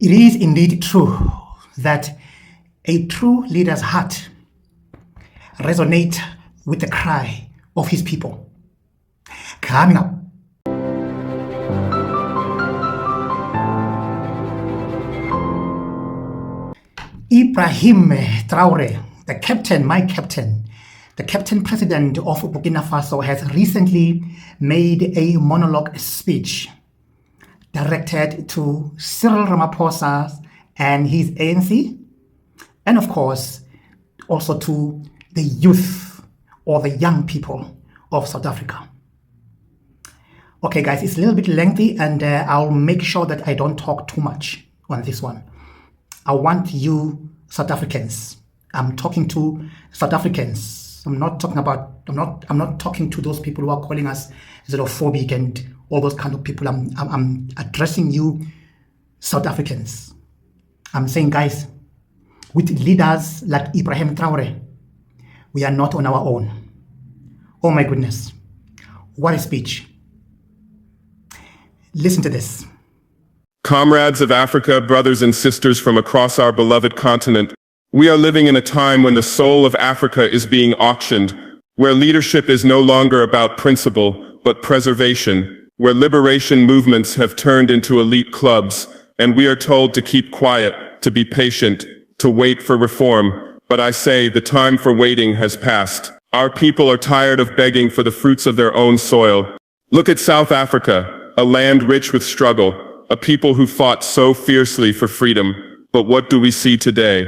It is indeed true that a true leader's heart resonates with the cry of his people. Coming up, Ibrahim Traore, the captain, the captain president of Burkina Faso, has recently made a monologue speech directed to Cyril Ramaphosa and his ANC, and of course, also to the youth or the young people of South Africa. Okay, guys, it's a little bit lengthy, and I'll make sure that I don't talk too much on this one. I want you South Africans. I'm talking to South Africans. I'm not talking to those people who are calling us xenophobic and all those kind of people. I'm addressing you South Africans. I'm saying, guys, with leaders like Ibrahim Traore, we are not on our own. Oh my goodness. What a speech. Listen to this. Comrades of Africa, brothers and sisters from across our beloved continent, we are living in a time when the soul of Africa is being auctioned, where leadership is no longer about principle, but preservation, where liberation movements have turned into elite clubs, and we are told to keep quiet, to be patient, to wait for reform. But I say, the time for waiting has passed. Our people are tired of begging for the fruits of their own soil. Look at South Africa, a land rich with struggle, a people who fought so fiercely for freedom. But what do we see today?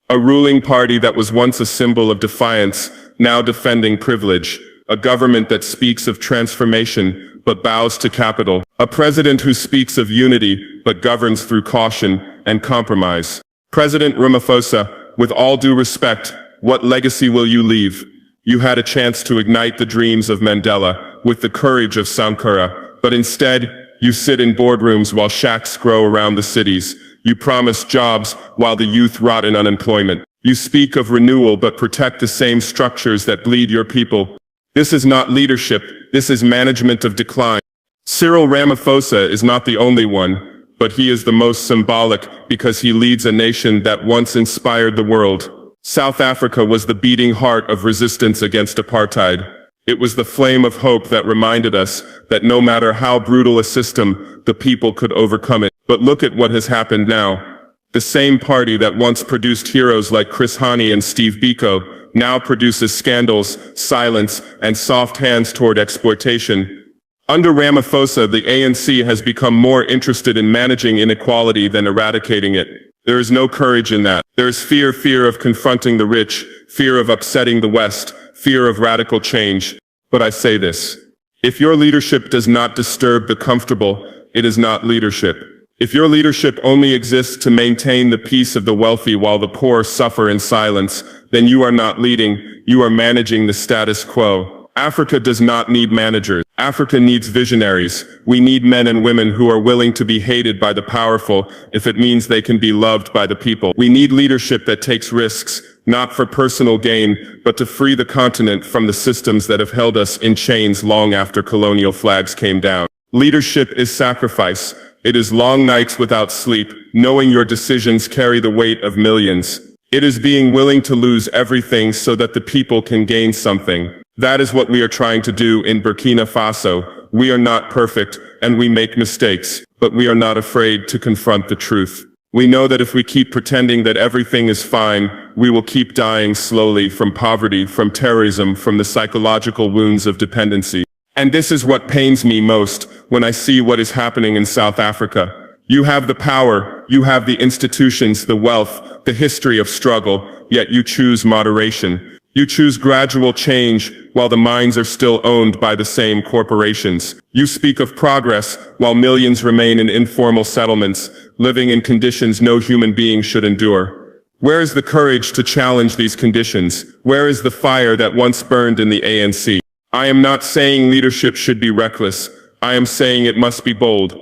A ruling party that was once a symbol of defiance, now defending privilege. A government that speaks of transformation, but bows to capital. A president who speaks of unity, but governs through caution and compromise. President Ramaphosa, with all due respect, what legacy will you leave? You had a chance to ignite the dreams of Mandela, with the courage of Sankara, but instead, you sit in boardrooms while shacks grow around the cities. You promise jobs while the youth rot in unemployment. You speak of renewal but protect the same structures that bleed your people. This is not leadership, this is management of decline. Cyril Ramaphosa is not the only one, but he is the most symbolic because he leads a nation that once inspired the world. South Africa was the beating heart of resistance against apartheid. It was the flame of hope that reminded us that no matter how brutal a system, the people could overcome it. But look at what has happened now. The same party that once produced heroes like Chris Hani and Steve Biko now produces scandals, silence, and soft hands toward exploitation. Under Ramaphosa, the ANC has become more interested in managing inequality than eradicating it. There is no courage in that. There is fear of confronting the rich, fear of upsetting the West, fear of radical change. But I say this. If your leadership does not disturb the comfortable, it is not leadership. If your leadership only exists to maintain the peace of the wealthy while the poor suffer in silence, then you are not leading, you are managing the status quo. Africa does not need managers. Africa needs visionaries. We need men and women who are willing to be hated by the powerful if it means they can be loved by the people. We need leadership that takes risks, not for personal gain, but to free the continent from the systems that have held us in chains long after colonial flags came down. Leadership is sacrifice. It is long nights without sleep, knowing your decisions carry the weight of millions. It is being willing to lose everything so that the people can gain something. That is what we are trying to do in Burkina Faso. We are not perfect, and we make mistakes, but we are not afraid to confront the truth. We know that if we keep pretending that everything is fine, we will keep dying slowly from poverty, from terrorism, from the psychological wounds of dependency. And this is what pains me most when I see what is happening in South Africa. You have the power, you have the institutions, the wealth, the history of struggle, yet you choose moderation. You choose gradual change while the mines are still owned by the same corporations. You speak of progress while millions remain in informal settlements, living in conditions no human being should endure. Where is the courage to challenge these conditions? Where is the fire that once burned in the ANC? I am not saying leadership should be reckless. I am saying it must be bold.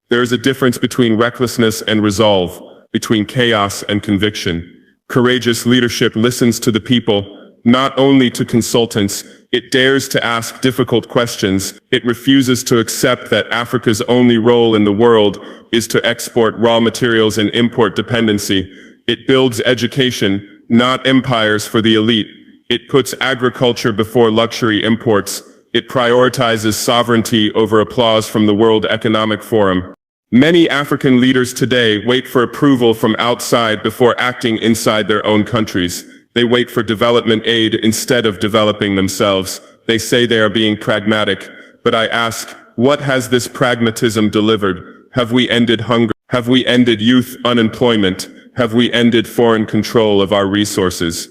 There is a difference between recklessness and resolve, between chaos and conviction. Courageous leadership listens to the people, not only to consultants. It dares to ask difficult questions. It refuses to accept that Africa's only role in the world is to export raw materials and import dependency. It builds education, not empires for the elite. It puts agriculture before luxury imports. It prioritizes sovereignty over applause from the World Economic Forum. Many African leaders today wait for approval from outside before acting inside their own countries. They wait for development aid instead of developing themselves. They say they are being pragmatic, but I ask, what has this pragmatism delivered? Have we ended hunger? Have we ended youth unemployment? Have we ended foreign control of our resources?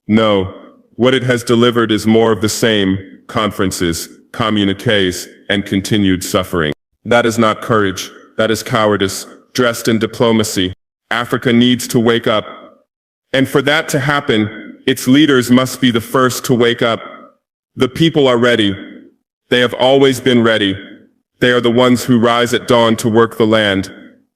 No. What it has delivered is more of the same: conferences, communiques, and continued suffering. That is not courage. That is cowardice, dressed in diplomacy. Africa needs to wake up. And for that to happen, its leaders must be the first to wake up. The people are ready. They have always been ready. They are the ones who rise at dawn to work the land.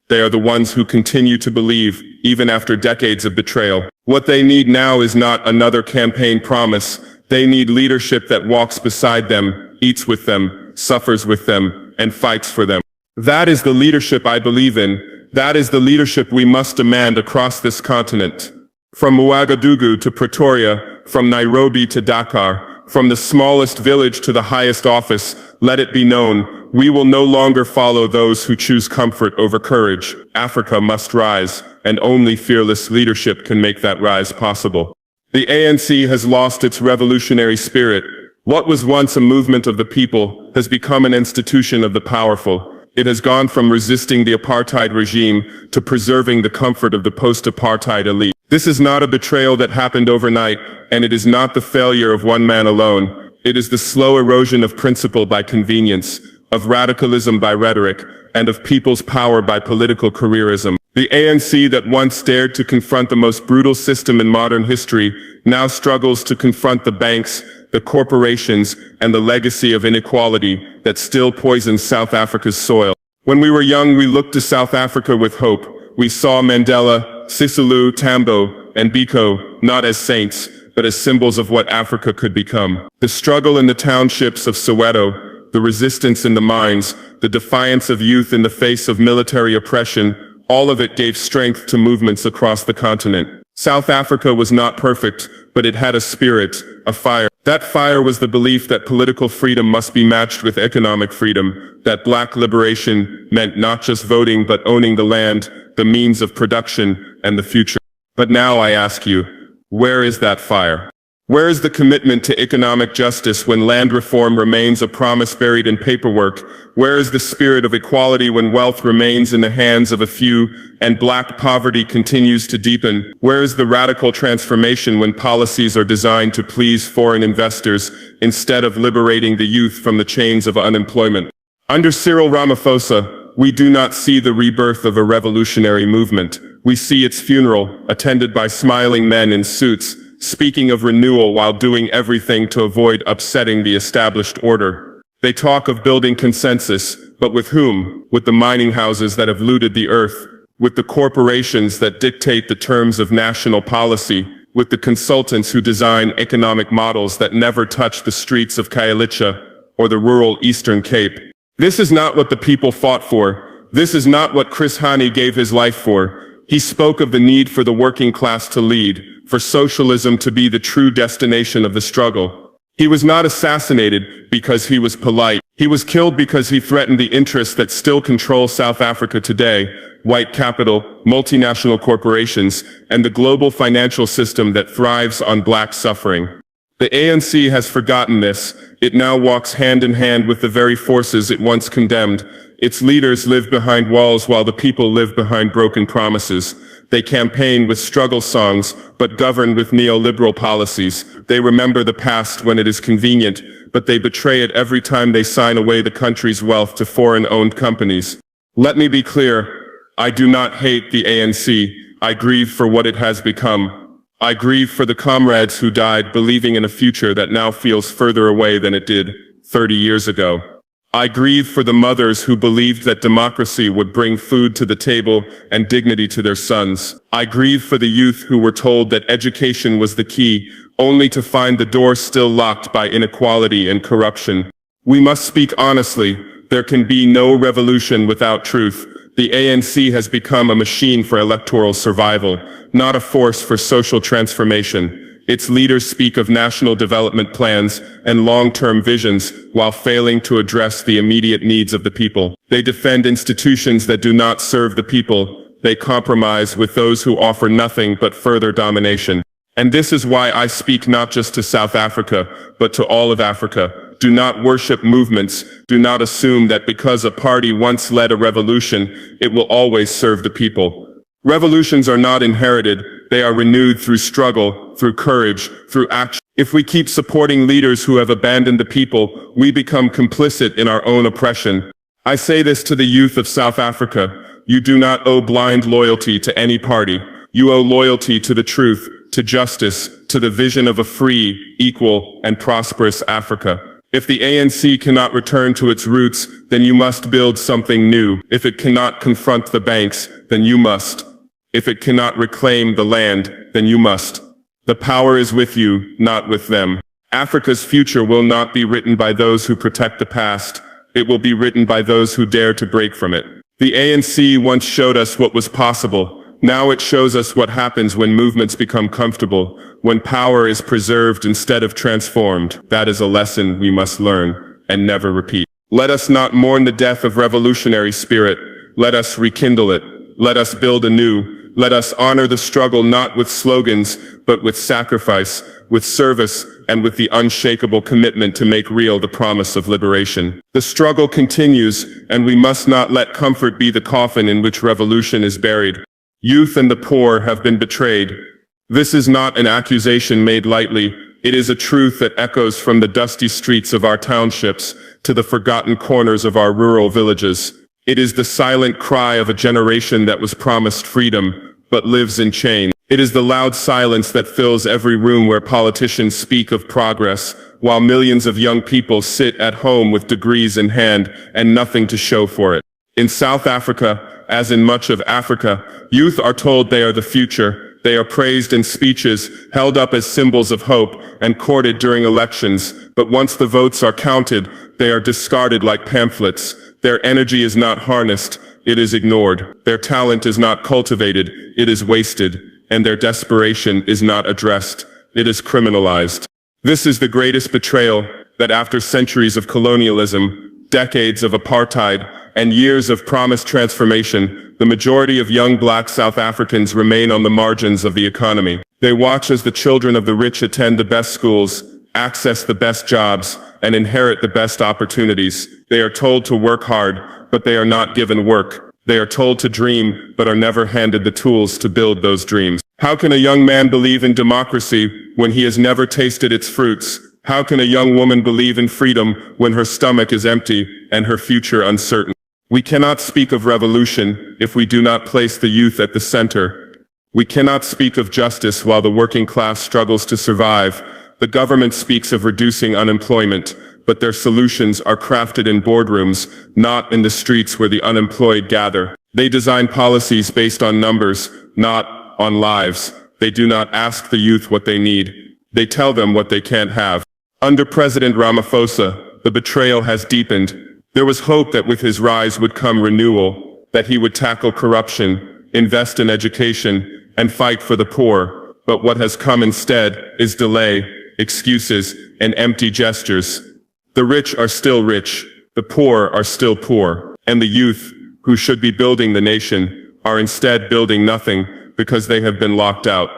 They are the ones who continue to believe, even after decades of betrayal. What they need now is not another campaign promise. They need leadership that walks beside them, eats with them, suffers with them, and fights for them. That is the leadership I believe in. That is the leadership we must demand across this continent. From Ouagadougou to Pretoria, from Nairobi to Dakar, from the smallest village to the highest office, let it be known, we will no longer follow those who choose comfort over courage. Africa must rise, and only fearless leadership can make that rise possible. The ANC has lost its revolutionary spirit. What was once a movement of the people has become an institution of the powerful. It has gone from resisting the apartheid regime to preserving the comfort of the post-apartheid elite. This is not a betrayal that happened overnight, and it is not the failure of one man alone. It is the slow erosion of principle by convenience, of radicalism by rhetoric, and of people's power by political careerism. The ANC that once dared to confront the most brutal system in modern history now struggles to confront the banks, the corporations, and the legacy of inequality that still poisons South Africa's soil. When we were young, we looked to South Africa with hope. We saw Mandela, Sisulu, Tambo, and Biko not as saints, but as symbols of what Africa could become. The struggle in the townships of Soweto, the resistance in the mines, the defiance of youth in the face of military oppression, all of it gave strength to movements across the continent. South Africa was not perfect, but it had a spirit, a fire. That fire was the belief that political freedom must be matched with economic freedom, that black liberation meant not just voting but owning the land, the means of production, and the future. But now I ask you, where is that fire? Where is the commitment to economic justice when land reform remains a promise buried in paperwork? Where is the spirit of equality when wealth remains in the hands of a few and black poverty continues to deepen? Where is the radical transformation when policies are designed to please foreign investors instead of liberating the youth from the chains of unemployment? Under Cyril Ramaphosa, we do not see the rebirth of a revolutionary movement. We see its funeral, attended by smiling men in suits, speaking of renewal while doing everything to avoid upsetting the established order. They talk of building consensus, but with whom? With the mining houses that have looted the earth, with the corporations that dictate the terms of national policy, with the consultants who design economic models that never touch the streets of Khayelitsha or the rural Eastern Cape. This is not what the people fought for. This is not what Chris Hani gave his life for. He spoke of the need for the working class to lead, for socialism to be the true destination of the struggle. He was not assassinated because he was polite. He was killed because he threatened the interests that still control South Africa today: white capital, multinational corporations, and the global financial system that thrives on black suffering. The ANC has forgotten this. It now walks hand in hand with the very forces it once condemned. Its leaders live behind walls while the people live behind broken promises. They campaign with struggle songs, but govern with neoliberal policies. They remember the past when it is convenient, but they betray it every time they sign away the country's wealth to foreign-owned companies. Let me be clear. I do not hate the ANC. I grieve for what it has become. I grieve for the comrades who died believing in a future that now feels further away than it did 30 years ago. I grieve for the mothers who believed that democracy would bring food to the table and dignity to their sons. I grieve for the youth who were told that education was the key, only to find the door still locked by inequality and corruption. We must speak honestly. There can be no revolution without truth. The ANC has become a machine for electoral survival, not a force for social transformation. Its leaders speak of national development plans and long-term visions while failing to address the immediate needs of the people. They defend institutions that do not serve the people. They compromise with those who offer nothing but further domination. And this is why I speak not just to South Africa, but to all of Africa. Do not worship movements. Do not assume that because a party once led a revolution, it will always serve the people. Revolutions are not inherited. They are renewed through struggle, through courage, through action. If we keep supporting leaders who have abandoned the people, we become complicit in our own oppression. I say this to the youth of South Africa. You do not owe blind loyalty to any party. You owe loyalty to the truth, to justice, to the vision of a free, equal, and prosperous Africa. If the ANC cannot return to its roots, then you must build something new. If it cannot confront the banks, then you must. If it cannot reclaim the land, then you must. The power is with you, not with them. Africa's future will not be written by those who protect the past. It will be written by those who dare to break from it. The ANC once showed us what was possible. Now it shows us what happens when movements become comfortable, when power is preserved instead of transformed. That is a lesson we must learn and never repeat. Let us not mourn the death of revolutionary spirit. Let us rekindle it. Let us build anew. Let us honor the struggle not with slogans, but with sacrifice, with service, and with the unshakable commitment to make real the promise of liberation. The struggle continues, and we must not let comfort be the coffin in which revolution is buried. Youth and the poor have been betrayed. This is not an accusation made lightly. It is a truth that echoes from the dusty streets of our townships to the forgotten corners of our rural villages. It is the silent cry of a generation that was promised freedom, but lives in chains. It is the loud silence that fills every room where politicians speak of progress, while millions of young people sit at home with degrees in hand and nothing to show for it. In South Africa, as in much of Africa, youth are told they are the future. They are praised in speeches, held up as symbols of hope, and courted during elections. But once the votes are counted, they are discarded like pamphlets. Their energy is not harnessed, it is ignored. Their talent is not cultivated, it is wasted. And their desperation is not addressed, it is criminalized. This is the greatest betrayal, that after centuries of colonialism, decades of apartheid, and years of promised transformation, the majority of young black South Africans remain on the margins of the economy. They watch as the children of the rich attend the best schools, access the best jobs, and inherit the best opportunities. They are told to work hard, but they are not given work. They are told to dream, but are never handed the tools to build those dreams. How can a young man believe in democracy when he has never tasted its fruits? How can a young woman believe in freedom when her stomach is empty and her future uncertain? We cannot speak of revolution if we do not place the youth at the center. We cannot speak of justice while the working class struggles to survive. The government speaks of reducing unemployment, but their solutions are crafted in boardrooms, not in the streets where the unemployed gather. They design policies based on numbers, not on lives. They do not ask the youth what they need. They tell them what they can't have. Under President Ramaphosa, the betrayal has deepened. There was hope that with his rise would come renewal, that he would tackle corruption, invest in education, and fight for the poor. But what has come instead is delay, excuses, and empty gestures. The rich are still rich, the poor are still poor, and the youth, who should be building the nation, are instead building nothing because they have been locked out.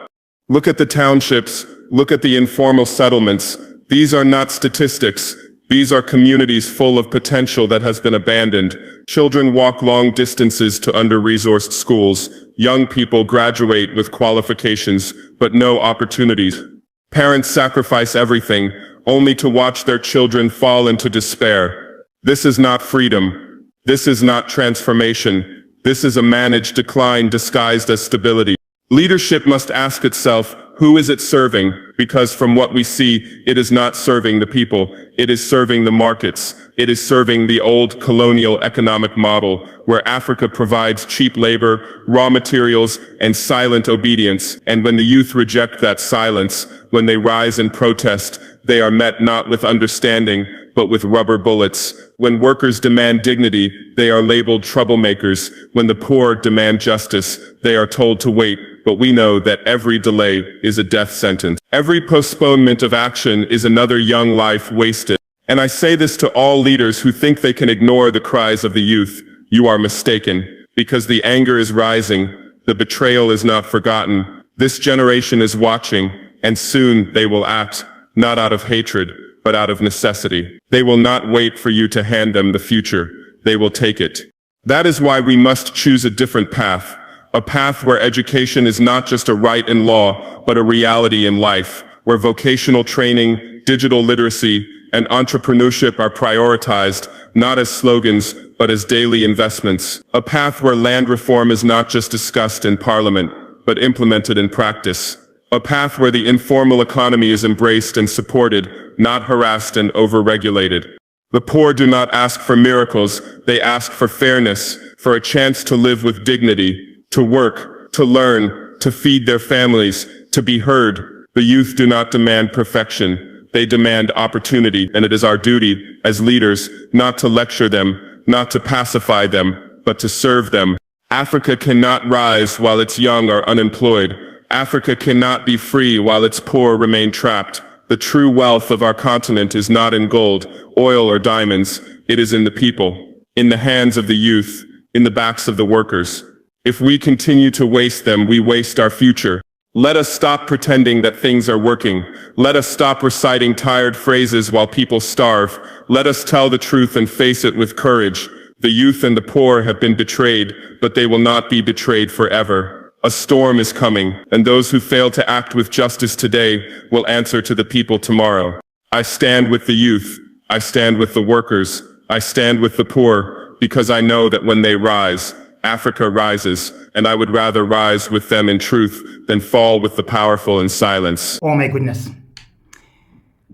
Look at the townships, look at the informal settlements. These are not statistics. These are communities full of potential that has been abandoned. Children walk long distances to under-resourced schools. Young people graduate with qualifications, but no opportunities. Parents sacrifice everything, only to watch their children fall into despair. This is not freedom. This is not transformation. This is a managed decline disguised as stability. Leadership must ask itself, Who is it serving? Because from what we see, it is not serving the people. It is serving the markets. It is serving the old colonial economic model where Africa provides cheap labor, raw materials, and silent obedience. And when the youth reject that silence, when they rise in protest, they are met not with understanding, but with rubber bullets. When workers demand dignity, they are labeled troublemakers. When the poor demand justice, they are told to wait. But we know that every delay is a death sentence. Every postponement of action is another young life wasted. And I say this to all leaders who think they can ignore the cries of the youth. You are mistaken, because the anger is rising. The betrayal is not forgotten. This generation is watching, and soon they will act, not out of hatred, but out of necessity. They will not wait for you to hand them the future. They will take it. That is why we must choose a different path. A path where education is not just a right in law, but a reality in life, where vocational training, digital literacy, and entrepreneurship are prioritized, not as slogans, but as daily investments. A path where land reform is not just discussed in parliament, but implemented in practice. A path where the informal economy is embraced and supported, not harassed and overregulated. The poor do not ask for miracles, they ask for fairness, for a chance to live with dignity, to work, to learn, to feed their families, to be heard. The youth do not demand perfection, they demand opportunity, and it is our duty, as leaders, not to lecture them, not to pacify them, but to serve them. Africa cannot rise while its young are unemployed. Africa cannot be free while its poor remain trapped. The true wealth of our continent is not in gold, oil, or diamonds. It is in the people, in the hands of the youth, in the backs of the workers. If we continue to waste them, we waste our future. Let us stop pretending that things are working. Let us stop reciting tired phrases while people starve. Let us tell the truth and face it with courage. The youth and the poor have been betrayed, but they will not be betrayed forever. A storm is coming, and those who fail to act with justice today will answer to the people tomorrow. I stand with the youth. I stand with the workers. I stand with the poor, because I know that when they rise, Africa rises, and I would rather rise with them in truth than fall with the powerful in silence. Oh my goodness.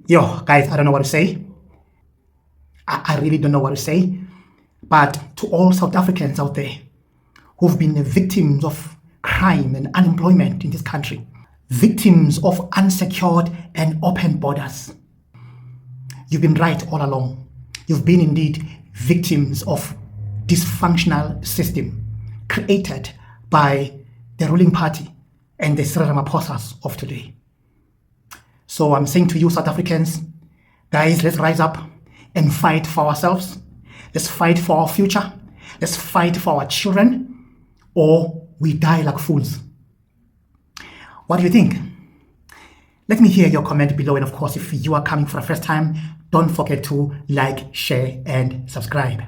Yo, guys, I don't know what to say. I really don't know what to say. But to all South Africans out there who've been victims of crime and unemployment in this country, victims of unsecured and open borders, you've been right all along. You've been indeed victims of dysfunctional system created by the ruling party and the Cyril Ramaphosa of today. So I'm saying to you, South Africans, guys, let's rise up and fight for ourselves. Let's fight for our future. Let's fight for our children, or we die like fools. What do you think? Let me hear your comment below. And of course, if you are coming for the first time, don't forget to like, share, and subscribe.